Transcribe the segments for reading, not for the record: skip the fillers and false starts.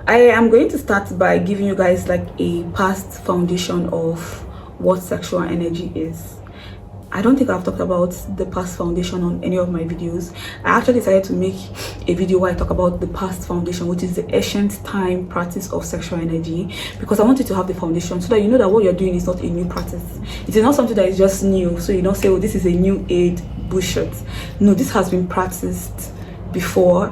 I am going to start by giving you guys like a past foundation of what sexual energy is. I don't think I've talked about the past foundation on any of my videos. I actually decided to make a video where I talk about the past foundation, which is the ancient time practice of sexual energy, because I want you to have the foundation so that you know that what you're doing is not a new practice. It is not something that is just new, so you don't say, oh, this is a new age bullshit. No, this has been practiced before.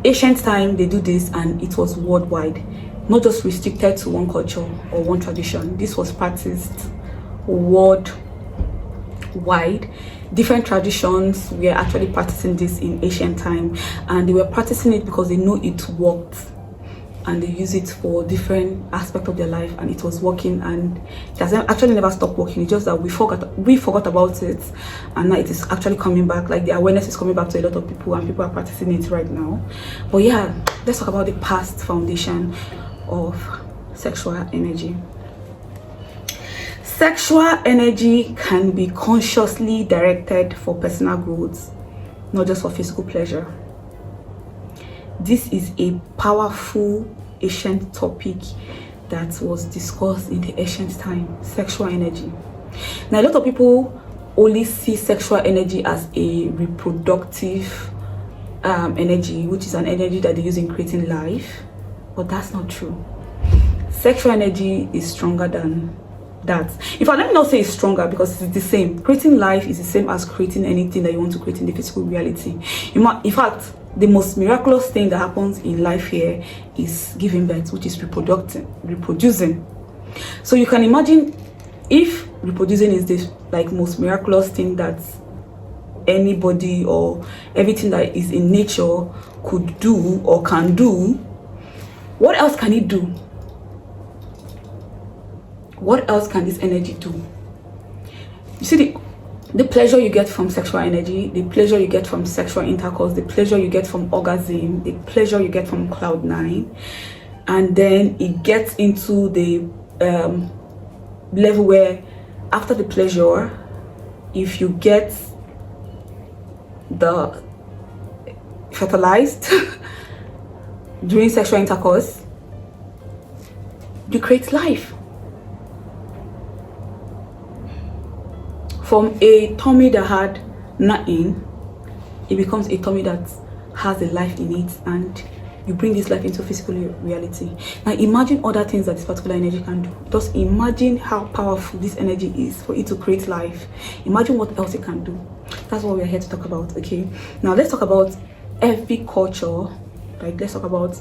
Ancient time, they do this and it was worldwide, not just restricted to one culture or one tradition. This was practiced worldwide. Different traditions were actually practicing this in ancient time, and they were practicing it because they know it worked and they use it for different aspects of their life, and it was working, and it has actually never stopped working. It's just that we forgot about it, and now it is actually coming back. Like the awareness is coming back to a lot of people, and people are practicing it right now. But yeah, let's talk about the past foundation of sexual energy. Sexual energy can be consciously directed for personal growth, not just for physical pleasure. This is a powerful ancient topic that was discussed in the ancient time, sexual energy. Now, a lot of people only see sexual energy as a reproductive energy, which is an energy that they use in creating life, but that's not true. Sexual energy is stronger than that. In fact, let me not say it's stronger, because it's the same. Creating life is the same as creating anything that you want to create in the physical reality. In fact, the most miraculous thing that happens in life here is giving birth, which is reproducing. So you can imagine if reproducing is the like most miraculous thing that anybody or everything that is in nature could do or can do, what else can it do? What else can this energy do? You see the pleasure you get from sexual energy, the pleasure you get from sexual intercourse, the pleasure you get from orgasm, the pleasure you get from cloud nine, and then it gets into the level where after the pleasure, if you get the fertilized during sexual intercourse, you create life. From a tummy that had nothing, it becomes a tummy that has a life in it, and you bring this life into physical reality. Now imagine other things that this particular energy can do. Just imagine how powerful this energy is for it to create life. Imagine what else it can do. That's what we're here to talk about. Okay, now let's talk about every culture. Like, let's talk about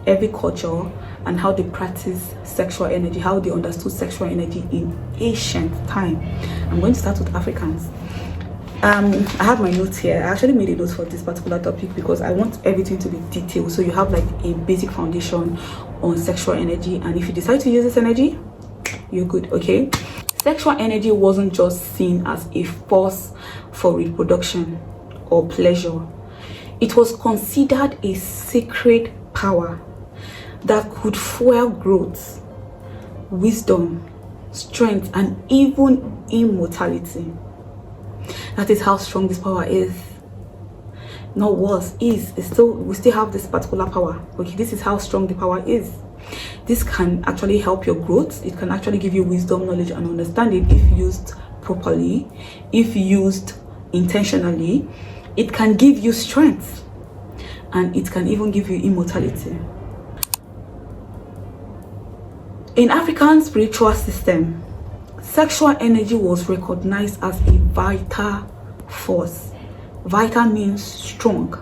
every culture and how they practice sexual energy, how they understood sexual energy in ancient time. I'm going to start with Africans. I have my notes here. I actually made a note for this particular topic because I want everything to be detailed, so you have like a basic foundation on sexual energy, and if you decide to use this energy, you're good. Okay, sexual energy wasn't just seen as a force for reproduction or pleasure. It was considered a sacred power that could fuel growth, wisdom, strength, and even immortality. That is how strong this power is. Not was, is. It's still, we still have this particular power. Okay, this is how strong the power is. This can actually help your growth. It can actually give you wisdom, knowledge, and understanding if used properly, if used intentionally. It can give you strength, and it can even give you immortality. In African spiritual system, sexual energy was recognized as a vital force. Vital means strong,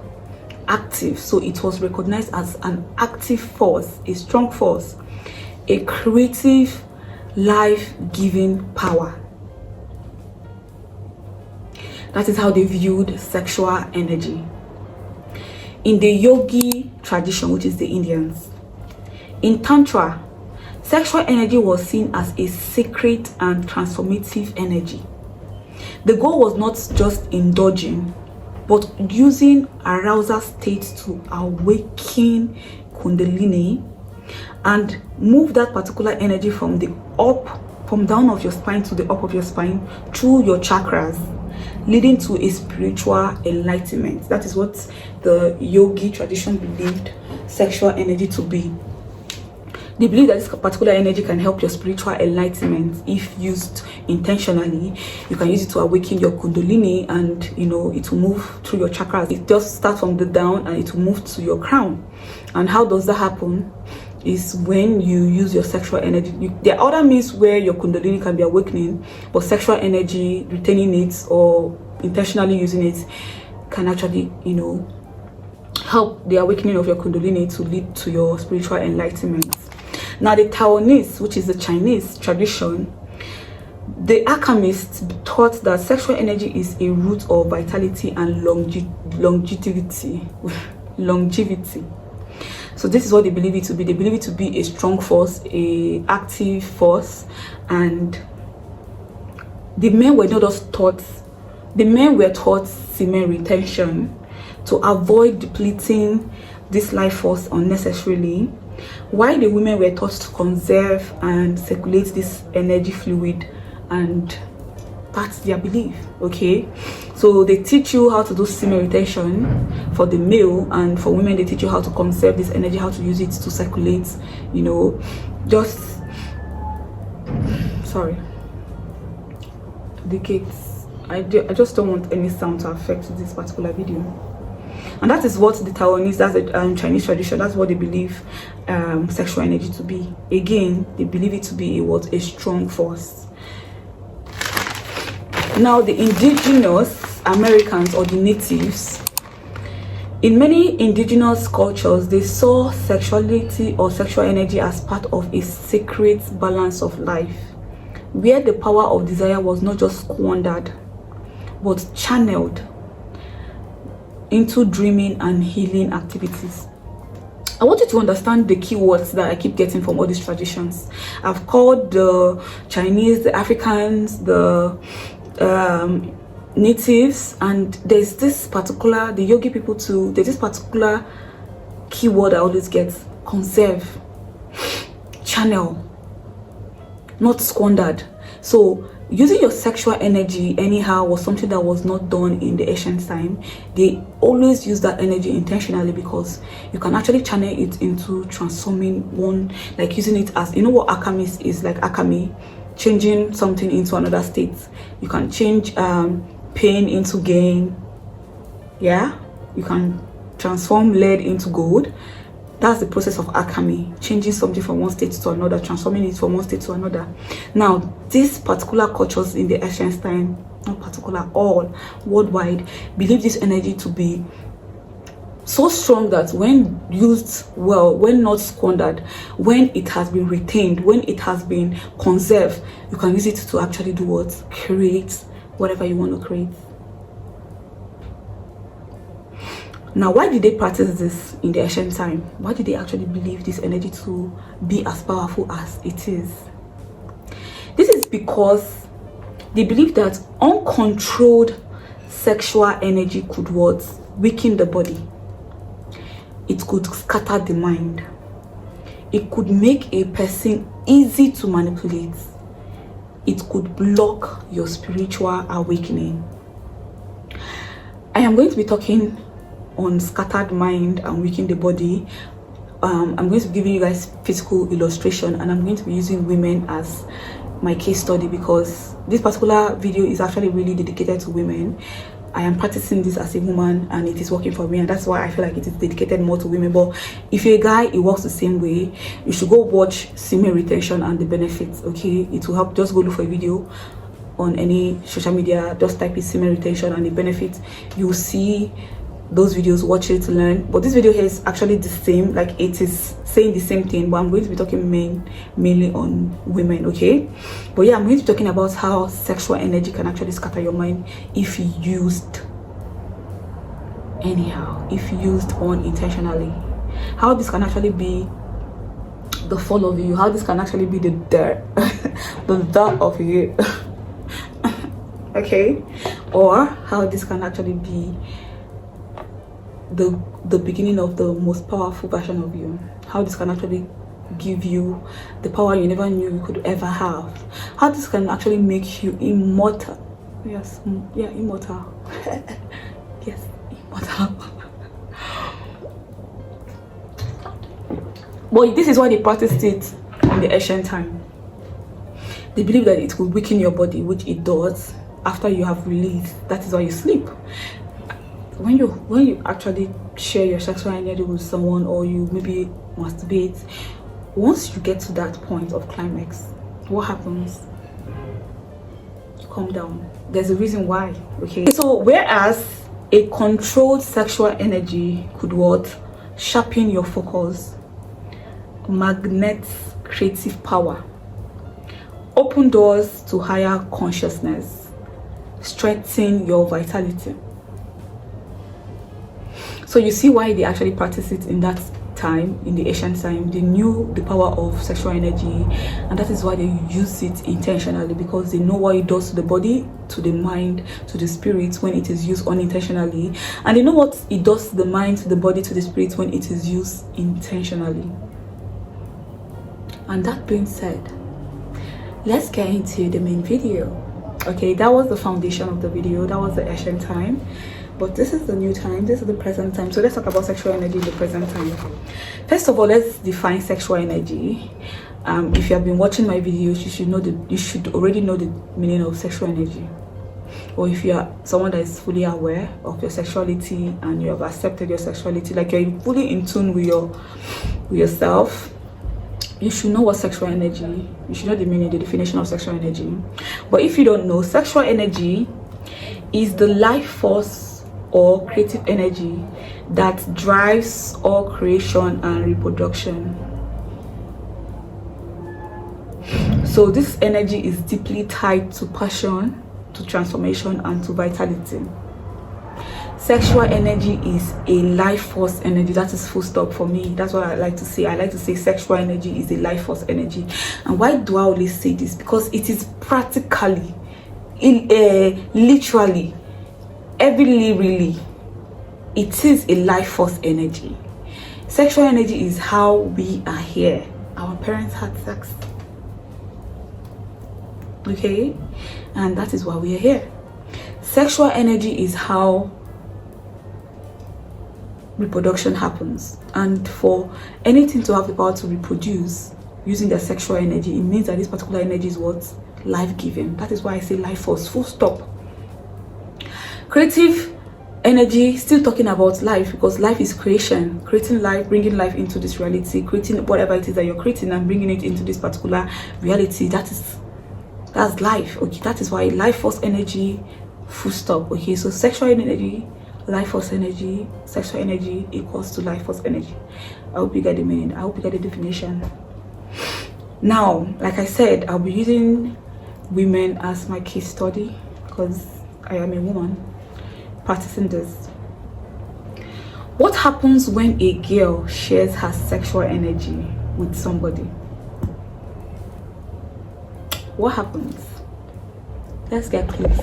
active. So it was recognized as an active force, a strong force, a creative, life-giving power. That is how they viewed sexual energy. In the yogi tradition, which is the Indians, in Tantra, sexual energy was seen as a sacred and transformative energy. The goal was not just indulging, but using arousal states to awaken Kundalini and move that particular energy from down of your spine to the up of your spine through your chakras, leading to a spiritual enlightenment. That is what the yogi tradition believed sexual energy to be. They believe that this particular energy can help your spiritual enlightenment if used intentionally. You can use it to awaken your kundalini, and you know, it will move through your chakras. It just starts from the down and it will move to your crown. And how does that happen? Is when you use your sexual energy. There are other means where your kundalini can be awakening, but sexual energy, retaining it or intentionally using it, can actually, you know, help the awakening of your kundalini to lead to your spiritual enlightenment. Now, the Taoists, which is the Chinese tradition, the alchemists taught that sexual energy is a root of vitality and longevity. So this is what they believe it to be. They believe it to be a strong force, a active force, and the men were not just taught. The men were taught semen retention to avoid depleting this life force unnecessarily, while the women were taught to conserve and circulate this energy fluid, and that's their belief. Okay, so they teach you how to do semen retention for the male, and for women they teach you how to conserve this energy, how to use it to circulate, you know, just sorry, the gates. I just don't want any sound to affect this particular video. And that is what the Taoists, that's the Chinese tradition, that's what they believe sexual energy to be. Again, they believe it to be a strong force. Now, the indigenous Americans, or the natives, in many indigenous cultures, they saw sexuality or sexual energy as part of a sacred balance of life, where the power of desire was not just squandered, but channeled into dreaming and healing activities. I want you to understand the keywords that I keep getting from all these traditions. I've called the Chinese, the Africans, the natives, and there's this particular, the yogi people too, there's this particular keyword I always get: conserve, channel, not squandered. So using your sexual energy anyhow was something that was not done in the ancient time. They always use that energy intentionally, because you can actually channel it into transforming one, like using it as, you know what alchemy is like, alchemy, changing something into another state. You can change pain into gain. Yeah, you can transform lead into gold. That's the process of alchemy, changing something from one state to another, transforming it from one state to another. Now, these particular cultures in the ancient time, not particular, all worldwide, believe this energy to be so strong that when used well, when not squandered, when it has been retained, when it has been conserved, you can use it to actually do what? Create whatever you want to create. Now, why did they practice this in the ancient time? Why did they actually believe this energy to be as powerful as it is? This is because they believe that uncontrolled sexual energy could what? Weaken the body. It could scatter the mind. It could make a person easy to manipulate. It could block your spiritual awakening. I am going to be talking on scattered mind and weakening the body. I'm going to be giving you guys physical illustration, and I'm going to be using women as my case study, because this particular video is actually really dedicated to women. I am practicing this as a woman and it is working for me, and that's why I feel like it is dedicated more to women. But if you're a guy, it works the same way. You should go watch semen retention and the benefits. Okay, it will help. Just go look for a video on any social media, just type in semen retention and the benefits. You will see those videos, watch it to learn. But this video here is actually the same, like it is saying the same thing, but I'm going to be talking mainly on women. Okay, but yeah, I'm going to be talking about how sexual energy can actually scatter your mind if used anyhow, if used unintentionally. How this can actually be the fall of you, how this can actually be the dirt the dirt of you okay, or how this can actually be the beginning of the most powerful version of you. How this can actually give you the power you never knew you could ever have. How this can actually make you immortal. Yes, yeah, immortal. Yes, immortal. But this is why they practiced it in the ancient time. They believe that it will weaken your body, which it does. After you have released, that is why you sleep. When you actually share your sexual energy with someone, or you maybe masturbate, once you get to that point of climax, what happens? You calm down. There's a reason why. Okay, so whereas a controlled sexual energy could what? Sharpen your focus, magnets creative power, open doors to higher consciousness, strengthen your vitality. So you see why they actually practice it in that time, in the ancient time. They knew the power of sexual energy, and that is why they use it intentionally, because they know what it does to the body, to the mind, to the spirit when it is used unintentionally, and they know what it does to the mind, to the body, to the spirit when it is used intentionally. And that being said, let's get into the main video. Okay, that was the foundation of the video. That was the ancient time, but this is the new time. This is the present time. So let's talk about sexual energy in the present time. First of all, let's define sexual energy. If you have been watching my videos, you should already know the meaning of sexual energy. Or if you are someone that is fully aware of your sexuality and you have accepted your sexuality, like you're fully in tune with yourself, you should know what sexual energy, you should know the meaning, the definition of sexual energy. But if you don't know, sexual energy is the life force or creative energy that drives all creation and reproduction. So this energy is deeply tied to passion, to transformation, and to vitality. Sexual energy is a life force energy. That is full stop for me. That's what I like to say. I like to say sexual energy is a life force energy. And why do I always say this? Because it is practically, literally, really, it is a life force energy. Sexual energy is how we are here. Our parents had sex, okay, and that is why we are here. Sexual energy is how reproduction happens, and for anything to have the power to reproduce using their sexual energy, it means that this particular energy is what? Life-giving. That is why I say life force, full stop. Creative energy, still talking about life, because life is creation, creating life, bringing life into this reality, creating whatever it is that you're creating and bringing it into this particular reality. That's life. Okay, that is why life force energy, full stop. Okay, so sexual energy, life force energy, sexual energy equals to life force energy. I hope you get the meaning. I hope you get the definition. Now, like I said, I'll be using women as my case study because I am a woman practicing this. What happens when a girl shares her sexual energy with somebody? What happens? Let's get close.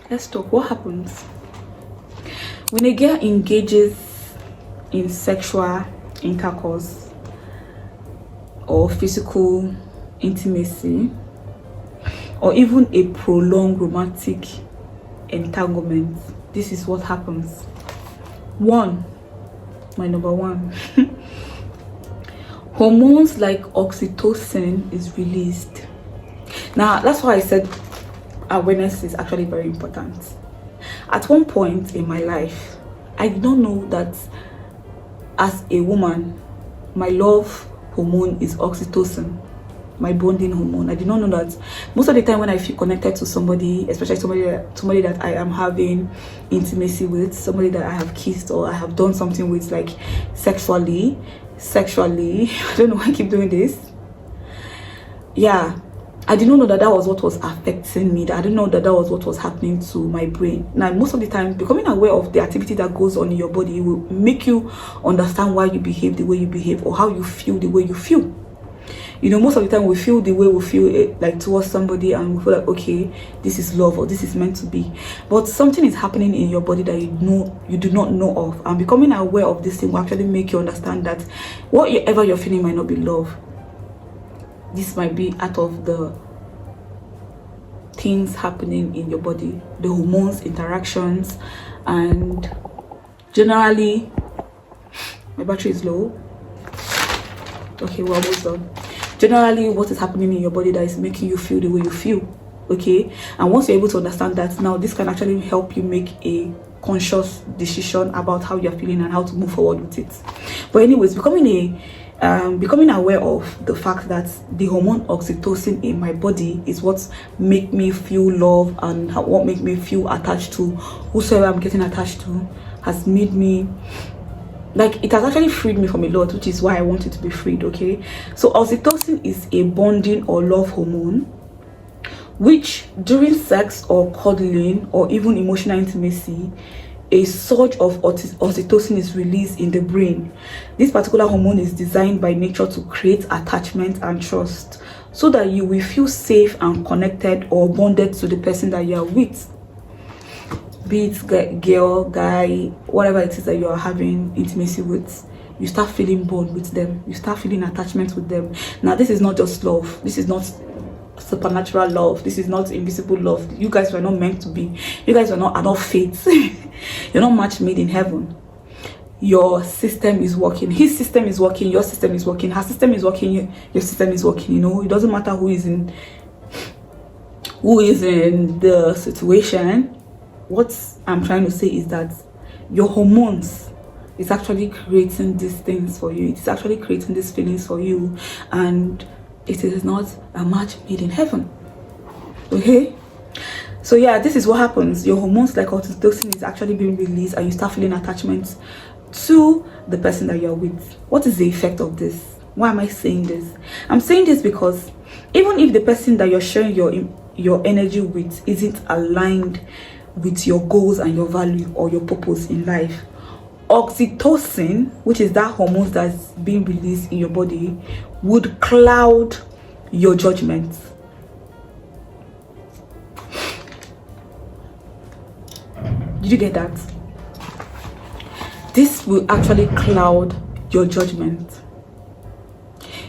Let's talk. What happens when a girl engages in sexual intercourse or physical intimacy, or even a prolonged romantic entanglement? This is what happens. My number one, hormones like oxytocin is released. Now that's why I said awareness is actually very important. At one point in my life, I did not know that as a woman, my love hormone is oxytocin, my bonding hormone. I did not know that. Most of the time when I feel connected to somebody, especially somebody that I am having intimacy with, somebody that I have kissed or I have done something with, like sexually, I don't know why I keep doing this. Yeah, I did not know that that was what was affecting me. I didn't know that that was what was happening to my brain. Now, most of the time, becoming aware of the activity that goes on in your body will make you understand why you behave the way you behave, or how you feel the way you feel. You know, most of the time we feel the way we feel, like towards somebody, and we feel like, okay, this is love, or this is meant to be. But something is happening in your body that you do not know of, and becoming aware of this thing will actually make you understand that whatever you're feeling might not be love. This might be out of the things happening in your body, the hormones, interactions, and generally, my battery is low. Okay, we're almost done. Generally, what is happening in your body that is making you feel the way you feel, okay? And once you're able to understand that, now this can actually help you make a conscious decision about how you're feeling and how to move forward with it. But anyways, becoming aware of the fact that the hormone oxytocin in my body is what make me feel love and what make me feel attached to whosoever I'm getting attached to, has made me, like, it has actually freed me from a lot, which is why I want it to be freed, okay? So oxytocin is a bonding or love hormone, which during sex or cuddling or even emotional intimacy, a surge of oxytocin is released in the brain. This particular hormone is designed by nature to create attachment and trust so that you will feel safe and connected or bonded to the person that you are with. Be it girl, guy, whatever it is that you are having intimacy with, you start feeling bond with them, you start feeling attachment with them. Now this is not just love, this is not supernatural love, this is not invisible love. You guys were not meant to be, you guys are not fates. You're not match made in heaven. Your system is working, his system is working, your system is working, her system is working, your system is working. You know, it doesn't matter who is in the situation. What I'm trying to say is that your hormones is actually creating these things for you. It's actually creating these feelings for you, and it is not a match made in heaven. Okay, so yeah, this is what happens. Your hormones like oxytocin is actually being released and you start feeling attachment to the person that you're with. What is the effect of this? Why am I saying this? I'm saying this because even if the person that you're sharing your energy with isn't aligned with your goals and your value or your purpose in life, oxytocin, which is that hormone that's being released in your body, would cloud your judgment. Did you get that? This will actually cloud your judgment.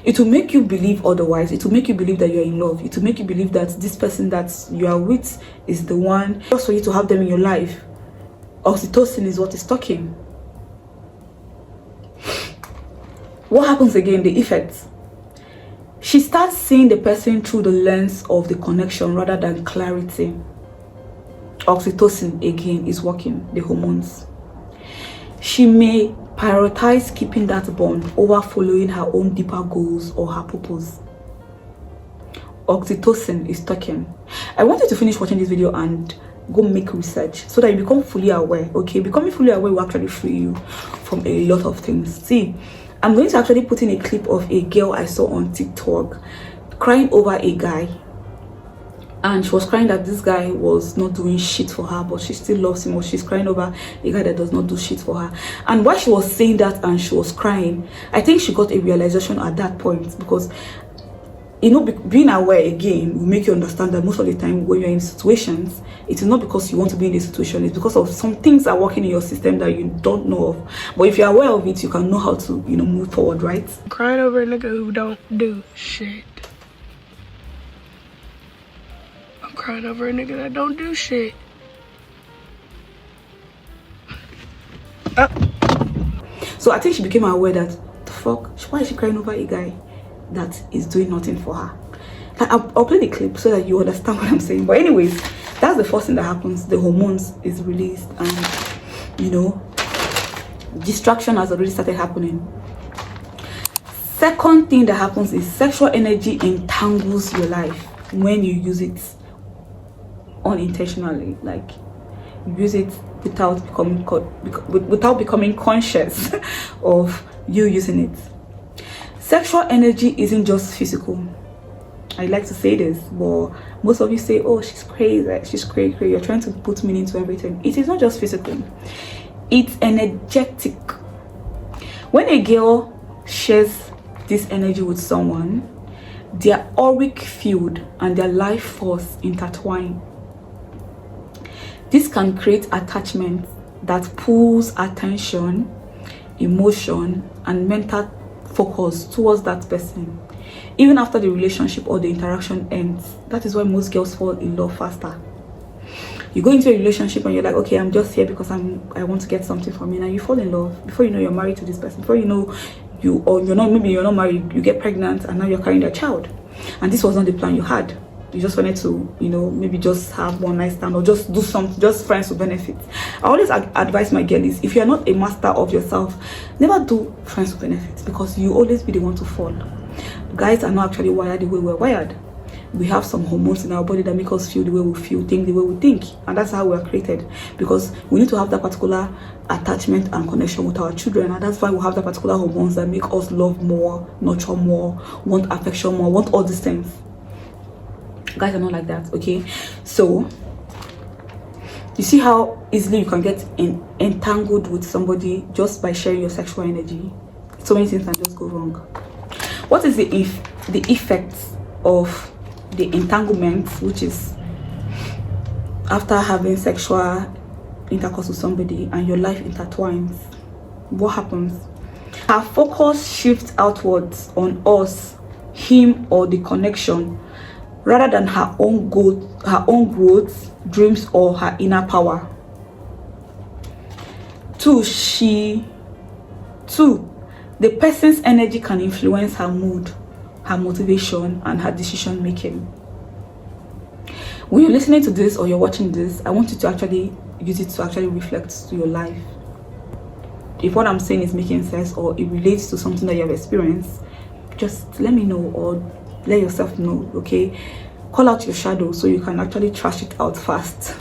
It will make you believe otherwise. It will make you believe that you're in love. It will make you believe that this person that you are with is the one. Just for you to have them in your life, oxytocin is what is talking. What happens again? The effects. She starts seeing the person through the lens of the connection rather than clarity. Oxytocin again is working, the hormones. She may prioritize keeping that bond over following her own deeper goals or her purpose. Oxytocin is talking. I want you to finish watching this video and go make research so that you become fully aware. Okay, becoming fully aware will actually free you from a lot of things. See, I'm going to actually put in a clip of a girl I saw on TikTok crying over a guy. And she was crying that this guy was not doing shit for her, but she still loves him, or she's crying over a guy that does not do shit for her. And while she was saying that and she was crying, I think she got a realization at that point, because, you know, being aware again will make you understand that most of the time when you're in situations, it is not because you want to be in the situation, it's because of some things are working in your system that you don't know of. But if you're aware of it, you can know how to, you know, move forward, right? Crying over a nigga who don't do shit. Crying over a nigga that don't do shit. So I think she became aware that, the fuck, why is she crying over a guy that is doing nothing for her? Like, I'll play the clip so that you understand what I'm saying. But anyways, that's the first thing that happens. The hormones is released, and, you know, distraction has already started happening. Second thing that happens is sexual energy entangles your life when you use it unintentionally. Like, you use it without becoming conscious of you using it. Sexual energy isn't just physical. I like to say this, but most of you say, oh, she's crazy, she's crazy. You're trying to put meaning to everything. It is not just physical, it's energetic. When a girl shares this energy with someone, their auric field and their life force intertwine. This can create attachment that pulls attention, emotion, and mental focus towards that person, even after the relationship or the interaction ends. That is why most girls fall in love faster. You go into a relationship and you're like, okay, I'm just here because I want to get something from you. Now you fall in love. Before you know, you're married to this person. Before you know, maybe you're not married, you get pregnant, and now you're carrying their child, and this was not the plan you had. You just wanted to, maybe just have one night stand or just do something, just friends with benefits. I always advise my girlies, if you're not a master of yourself, never do friends with benefits, because you always be the one to fall. Guys are not actually wired the way we're wired. We have some hormones in our body that make us feel the way we feel, think the way we think, and that's how we are created, because we need to have that particular attachment and connection with our children, and that's why we have that particular hormones that make us love more, nurture more, want affection more, want all these things. Guys are not like that, okay? So you see how easily you can get entangled with somebody just by sharing your sexual energy. So many things can just go wrong. What is the effects of the entanglement, which is after having sexual intercourse with somebody and your life intertwines? What happens? Her focus shifts outwards on us, him, or the connection, rather than her own growth, dreams, or her inner power. Two, the person's energy can influence her mood, her motivation, and her decision making. When you're listening to this or you're watching this, I want you to actually use it to actually reflect to your life. If what I'm saying is making sense or it relates to something that you have experienced, just let me know or let yourself know, okay? Call out your shadow so you can actually trash it out fast.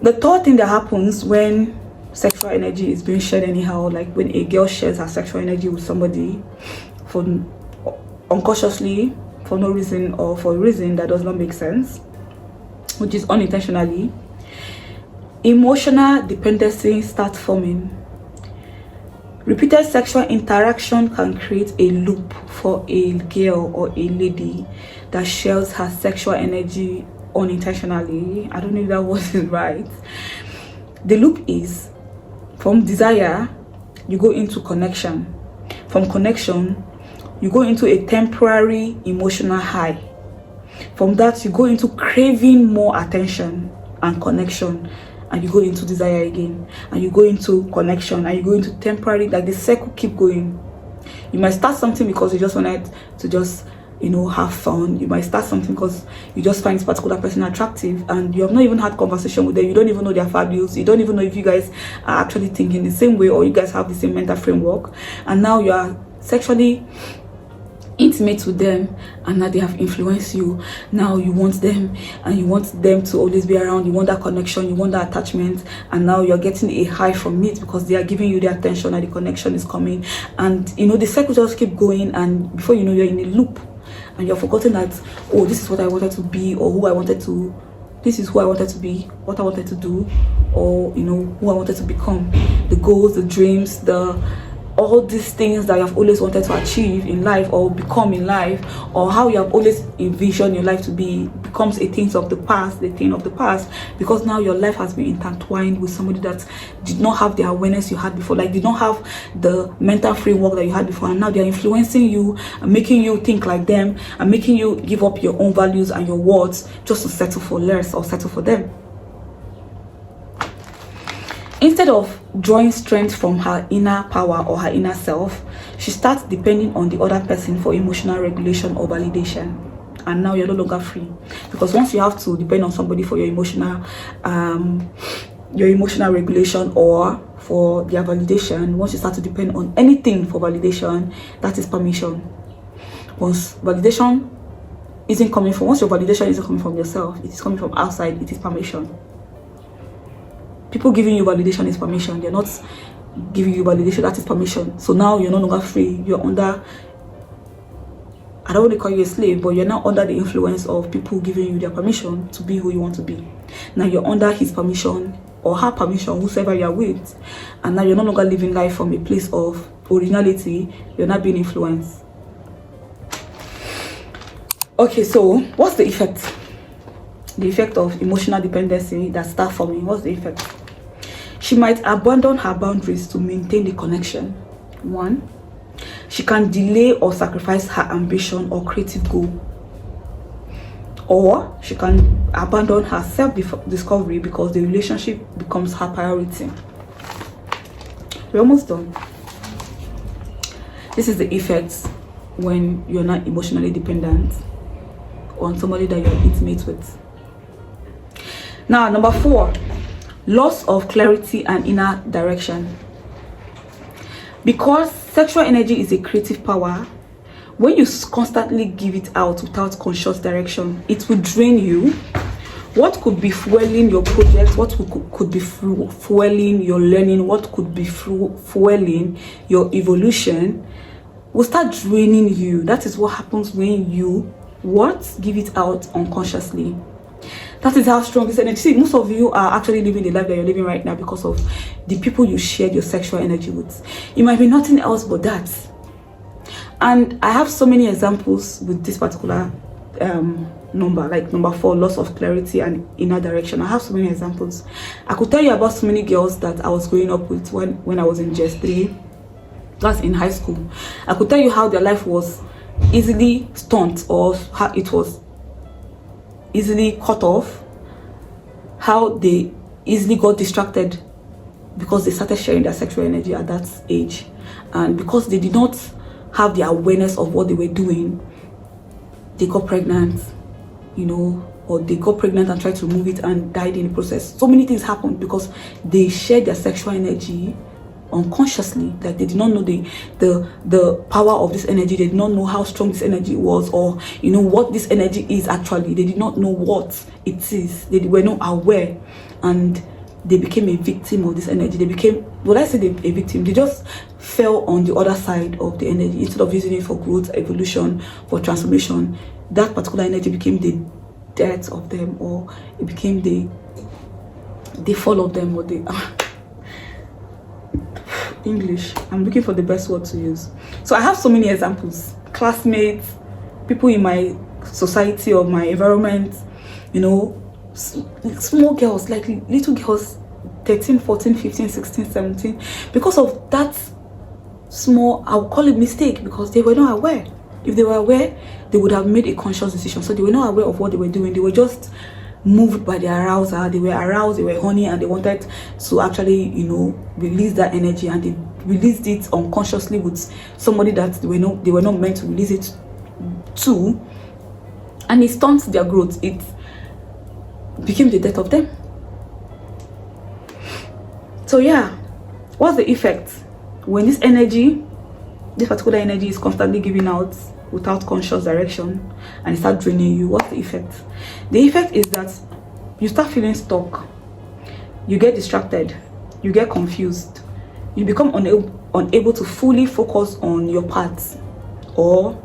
The third thing that happens when sexual energy is being shared anyhow, like when a girl shares her sexual energy with somebody unconsciously, for no reason or for a reason that does not make sense, which is unintentionally, emotional dependency starts forming. Repeated sexual interaction can create a loop for a girl or a lady that shares her sexual energy unintentionally. I don't know if that word is right. The loop is from desire, you go into connection. From connection, you go into a temporary emotional high. From that, you go into craving more attention and connection, and you go into desire again, and you go into connection, and you go into temporary, like the cycle keep going. You might start something because you just wanted to just have fun. You might start something because you just find this particular person attractive, and you have not even had conversation with them. You don't even know their values. You don't even know if you guys are actually thinking the same way or you guys have the same mental framework, and now you are sexually intimate with them, and now they have influenced you. Now you want them, and you want them to always be around. You want that connection, you want that attachment, and now you're getting a high from it because they are giving you the attention and the connection is coming, and the cycle just keep going, and before you know, you're in a loop and you're forgotten that, oh, this is what I wanted to be, or this is who I wanted to be, what I wanted to do, or who I wanted to become, the goals, the dreams, all these things that you have always wanted to achieve in life or become in life, or how you have always envisioned your life to be, becomes a thing of the past, because now your life has been intertwined with somebody that did not have the awareness you had before, like did not have the mental framework that you had before, and now they're influencing you and making you think like them and making you give up your own values and your words just to settle for less or settle for them. Instead of drawing strength from her inner power or her inner self, she starts depending on the other person for emotional regulation or validation. And now you're no longer free, because once you have to depend on somebody for your emotional regulation or for their validation, once you start to depend on anything for validation, that is permission. Once your validation isn't coming from yourself, it is coming from outside, it is permission. People giving you validation is permission. They're not giving you validation, that is permission. So now you're no longer free. You're under, I don't want to call you a slave, but you're now under the influence of people giving you their permission to be who you want to be. Now you're under his permission or her permission, whoever you're with. And now you're no longer living life from a place of originality. You're not being influenced. Okay, so what's the effect? The effect of emotional dependency that starts forming. What's the effect? She might abandon her boundaries to maintain the connection. 1, she can delay or sacrifice her ambition or creative goal. Or she can abandon her self-discovery because the relationship becomes her priority. We're almost done. This is the effects when you're not emotionally dependent on somebody that you're intimate with. Now, number 4, loss of clarity and inner direction. Because sexual energy is a creative power, when you constantly give it out without conscious direction, it will drain you. What could be fueling your project, what could be fueling your learning, what could be fueling your evolution will start draining you. That is what happens when you give it out unconsciously. That is how strong this energy. See, most of you are actually living the life that you're living right now because of the people you shared your sexual energy with. It might be nothing else but that. And I have so many examples with this particular number, like number 4, loss of clarity and inner direction. I have so many examples. I could tell you about so many girls that I was growing up with when I was in JS3. That's in high school. I could tell you how their life was easily stunt, or how it was easily cut off, how they easily got distracted because they started sharing their sexual energy at that age, and because they did not have the awareness of what they were doing, they got pregnant, or they got pregnant and tried to remove it and died in the process. So many things happened because they shared their sexual energy unconsciously. Like they did not know the power of this energy. They did not know how strong this energy was, or what this energy is actually. They did not know what it is. They were not aware, and they became a victim of this energy. They became, when I say a victim, they just fell on the other side of the energy. Instead of using it for growth, evolution, for transformation, that particular energy became the death of them, or it became the fall of them, or the English. I'm looking for the best word to use. So I have so many examples. Classmates, people in my society or my environment, small girls, like little girls, 13, 14, 15, 16, 17, because of that small, I'll call it mistake, because they were not aware. If they were aware, they would have made a conscious decision. So they were not aware of what they were doing. They were just moved by the arousal. They were aroused, they were horny, and they wanted to actually, release that energy, and they released it unconsciously with somebody that they were not meant to release it to, and it stunts their growth. It became the death of them. So yeah, what's the effect when this particular energy is constantly giving out without conscious direction, and it starts draining you? What's the effect? The effect is that you start feeling stuck, you get distracted, you get confused, you become unable to fully focus on your path, or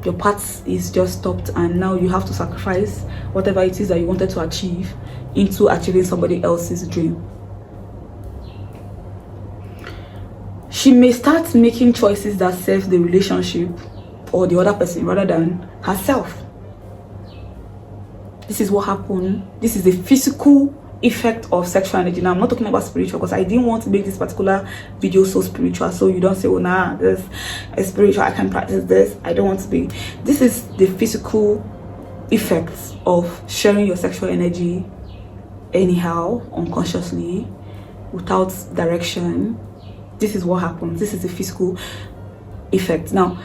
your path is just stopped, and now you have to sacrifice whatever it is that you wanted to achieve into achieving somebody else's dream. She may start making choices that serve the relationship or the other person rather than herself. This is what happened. This is the physical effect of sexual energy. Now, I'm not talking about spiritual, because I didn't want to make this particular video so spiritual, so you don't say, oh nah, this is spiritual, I can practice this. I don't want to be. This is the physical effects of sharing your sexual energy anyhow, unconsciously, without direction. This is what happens. This is the physical effect. Now,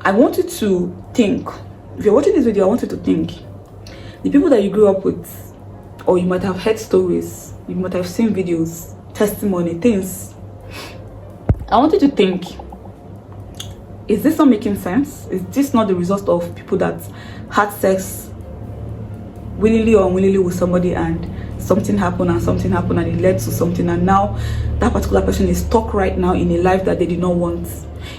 I want you to think, if you're watching this video, I want you to think, the people that you grew up with, or you might have heard stories, you might have seen videos, testimony, things. I want you to think, is this not making sense? Is this not the result of people that had sex willingly or unwillingly with somebody, and something happened and it led to something, and now that particular person is stuck right now in a life that they did not want,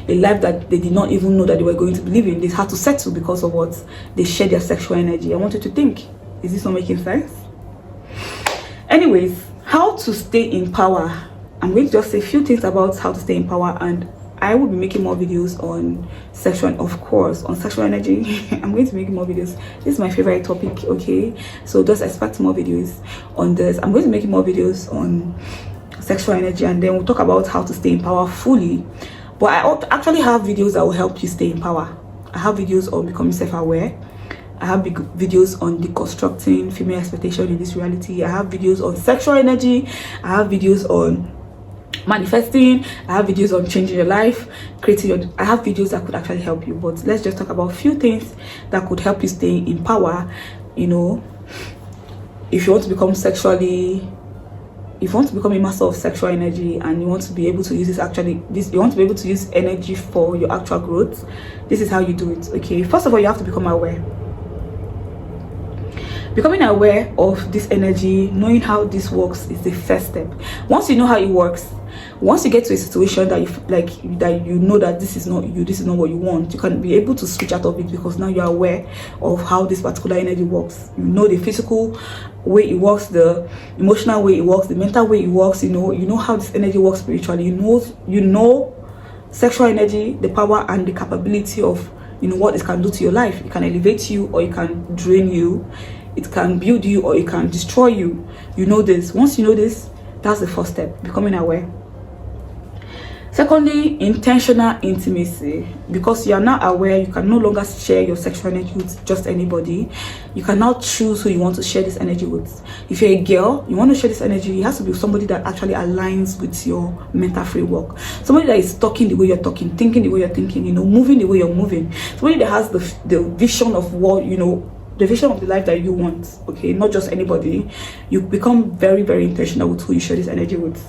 a life that they did not even know that they were going to live in. They had to settle because of what they shared their sexual energy. I want you to think, is this not making sense? Anyways, how to stay in power. I'm going to just say a few things about how to stay in power, and I will be making more videos on sexual, of course, on sexual energy. I'm going to make more videos. This is my favorite topic, okay? So just expect more videos on this. I'm going to make more videos on sexual energy, and then we'll talk about how to stay in power fully. But I actually have videos that will help you stay in power. I have videos on becoming self-aware. I have videos on deconstructing female expectation in this reality. I have videos on sexual energy. I have videos on manifesting. I have videos on changing your life, creating your, I have videos that could actually help you. But let's just talk about a few things that could help you stay in power. You know, if you want to become if you want to become a master of sexual energy, and you want to be able to use you want to be able to use energy for your actual growth, this is how you do it. Okay, first of all, you have to become aware. Becoming aware of this energy, knowing how this works, is the first step. Once you know how it works, once you get to a situation that you know that this is not you, this is not what you want, you can be able to switch out of it, because now you're aware of how this particular energy works. You know the physical way it works, the emotional way it works, the mental way it works. You know how this energy works spiritually. You know sexual energy, the power and the capability of what it can do to your life. It can elevate you, or it can drain you. It can build you, or it can destroy you. You know this. Once you know this, that's the first step, becoming aware. Secondly, intentional intimacy. Because you are now aware, you can no longer share your sexual energy with just anybody. You can now choose who you want to share this energy with. If you're a girl, you want to share this energy, it has to be somebody that actually aligns with your mental framework. Somebody that is talking the way you're talking, thinking the way you're thinking, moving the way you're moving. Somebody that has the vision of what, the vision of the life that you want. Okay, not just anybody. You become very, very intentional with who you share this energy with.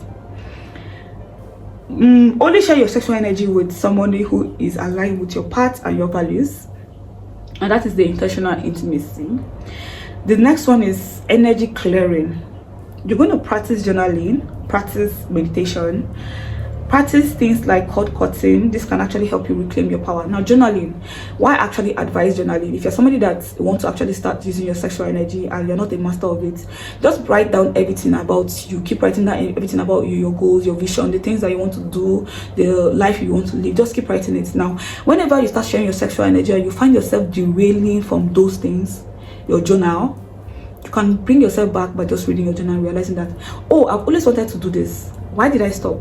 Only share your sexual energy with somebody who is aligned with your path and your values, and that is the intentional intimacy. The next one is energy clearing. You're going to practice journaling, practice meditation, practice things like cord cutting. This can actually help you reclaim your power. Now, journaling, why actually advise journaling? If you're somebody that wants to actually start using your sexual energy and you're not a master of it, just write down everything about you. Keep writing down everything about you, your goals, your vision, the things that you want to do, the life you want to live. Just keep writing it. Now, whenever you start sharing your sexual energy and you find yourself derailing from those things, your journal, you can bring yourself back by just reading your journal and realizing that, oh, I've always wanted to do this. Why did I stop?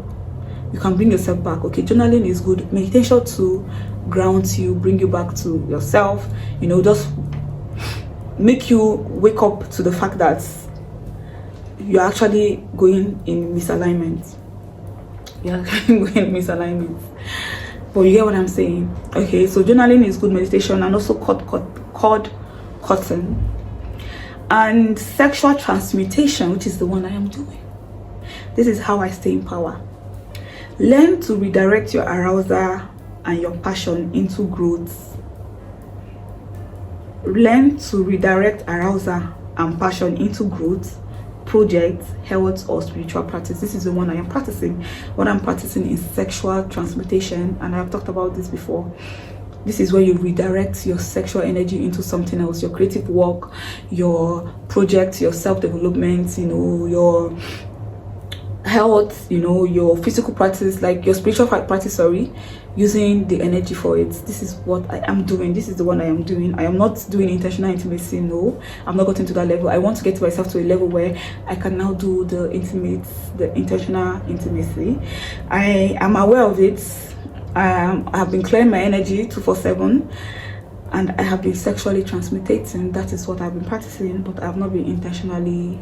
You can bring yourself back. Okay, journaling is good. Meditation to ground you, bring you back to yourself, just make you wake up to the fact that you're actually going in misalignment. But you get what I'm saying? Okay, so journaling is good, meditation, and also cord cutting, and sexual transmutation, which is the one I am doing. This is how I stay in power. Learn to redirect your arousal and your passion into growth. Learn to redirect arousal and passion into growth, projects, health, or spiritual practice. This is the one I am practicing. What I'm practicing is sexual transmutation, and I've talked about this before. This is where you redirect your sexual energy into something else, your creative work, your projects, your self-development, your health, your physical practice, like your spiritual practice, using the energy for it. This is what I am doing. This is the one I am doing. I am not doing intentional intimacy. No, I'm not gotten to that level. I want to get myself to a level where I can now do the intentional intimacy. I am aware of it. I have been clearing my energy 24/7, and I have been sexually transmutating. That is what I've been practicing, but I have not been intentionally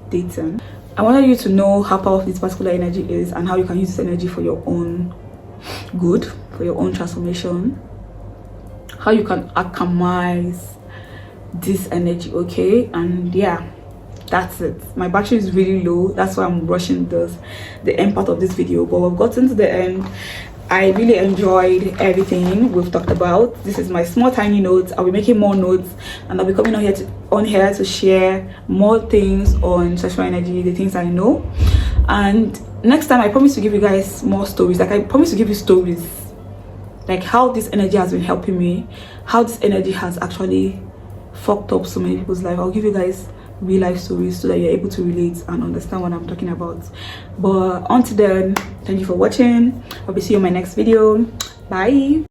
dating. I wanted you to know how powerful this particular energy is, and how you can use this energy for your own good, for your own transformation, how you can alchemize this energy. Okay, and yeah, that's it. My battery is really low, that's why I'm rushing the end part of this video, but we've gotten to the end. I really enjoyed everything we've talked about. This is my small tiny notes. I'll be making more notes, and I'll be coming on here to share more things on sexual energy, the things I know. And next time I promise to give you guys more stories. Like, I promise to give you stories, like how this energy has been helping me, how this energy has actually fucked up so many people's life. I'll give you guys real life stories so that you're able to relate and understand what I'm talking about. But until then, thank you for watching. I'll be seeing you in my next video. Bye.